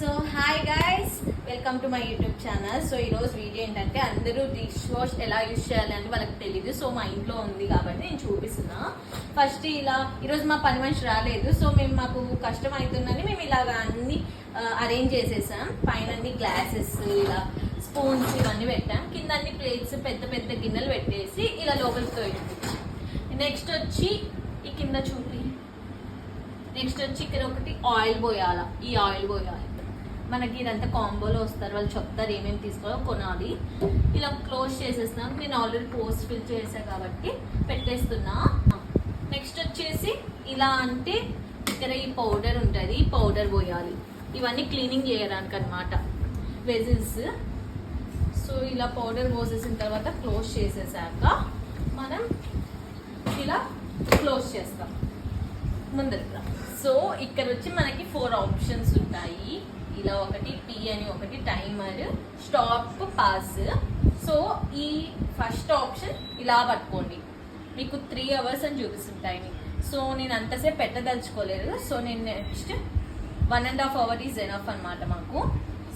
So hi guys, welcome to my YouTube channel. So ఈరోజు video ఏంటంటే అందరూ dish wash ఎలా యూజ్ చేయాలి అంటే వాళ్ళకి తెలియదు. సో మా ఇంట్లో ఉంది కాబట్టి నేను చూపిస్తున్నా. ఫస్ట్ ఇలా ఈరోజు మా పని మనిషి రాలేదు, సో మాకు కష్టం అవుతుందని మేము ఇలాగ అన్ని అరేంజ్ చేసేసాం. పైన అన్ని గ్లాసెస్, ఇలా స్పూన్స్ ఇవన్నీ పెట్టాం. కింద అన్ని ప్లేట్స్, పెద్ద పెద్ద గిన్నెలు పెట్టేసి ఇలా లోపలికి తోయింది. నెక్స్ట్ వచ్చి ఈ కింద చూపి, నెక్స్ట్ వచ్చి ఇక్కడ ఒకటి ఆయిల్ పోయాల. ఈ ఆయిల్ పోయాలి, మనకి ఇదంతా కాంబోలో వస్తారు, వాళ్ళు చెప్తారు ఏమేమి తీసుకోవాలో కొనాలి. ఇలా క్లోజ్ చేసేస్తున్నాం. నేను ఆల్రెడీ పోస్ట్ ఫిల్ చేసా కాబట్టి పెట్టేస్తున్నా. నెక్స్ట్ వచ్చేసి ఇలా అంటే ఇక్కడ ఈ పౌడర్ ఉంటుంది, ఈ పౌడర్ పోయాలి. ఇవన్నీ క్లీనింగ్ చేయడానికి అనమాట, వెజిల్స్. సో ఇలా పౌడర్ పోసేసిన తర్వాత క్లోజ్ చేసేసాక మనం ఇలా క్లోజ్ చేస్తాం ముందర. సో ఇక్కడ వచ్చి మనకి 4 ఆప్షన్స్ ఉంటాయి. ఇలా ఒకటి పి అని, ఒకటి టైమర్, స్టాప్, పాస్. సో ఈ ఫస్ట్ ఆప్షన్ ఇలా పట్టుకోండి, మీకు 3 hours అని చూపిస్తుంటాయి. సో నేను అంతసేపు పెట్టదలుచుకోలేదు. సో నేను నెక్స్ట్ 1.5 hours ఈజ్ ఎనఫ్ అనమాట మాకు.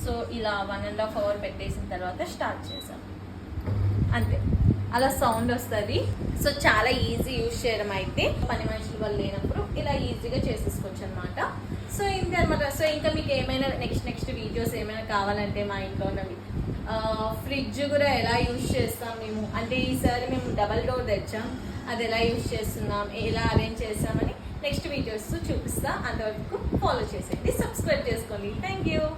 సో ఇలా 1.5 hours పెట్టేసిన తర్వాత స్టార్ట్ చేసాం, అంతే. అలా సౌండ్ వస్తుంది. సో చాలా ఈజీ యూజ్ చేయడం. అయితే పని మనుషులు వాళ్ళు లేనప్పుడు ఇలా ఈజీగా చేసేసుకోవచ్చు అనమాట. సో ఇంతే అనమాట. సో ఇంకా మీకు ఏమైనా నెక్స్ట్ వీడియోస్ ఏమైనా కావాలంటే మా ఇంట్లో ఉన్నవి, ఫ్రిడ్జ్ కూడా ఎలా యూజ్ చేస్తాం మేము అంటే ఈసారి మేము డబల్ డోర్ తెచ్చాం, అది ఎలా యూజ్ చేస్తున్నాం, ఎలా అరేంజ్ చేస్తామని నెక్స్ట్ వీడియోస్ చూపిస్తా. అంతవరకు ఫాలో చేసేయండి, సబ్స్క్రైబ్ చేసుకోండి. Thank you.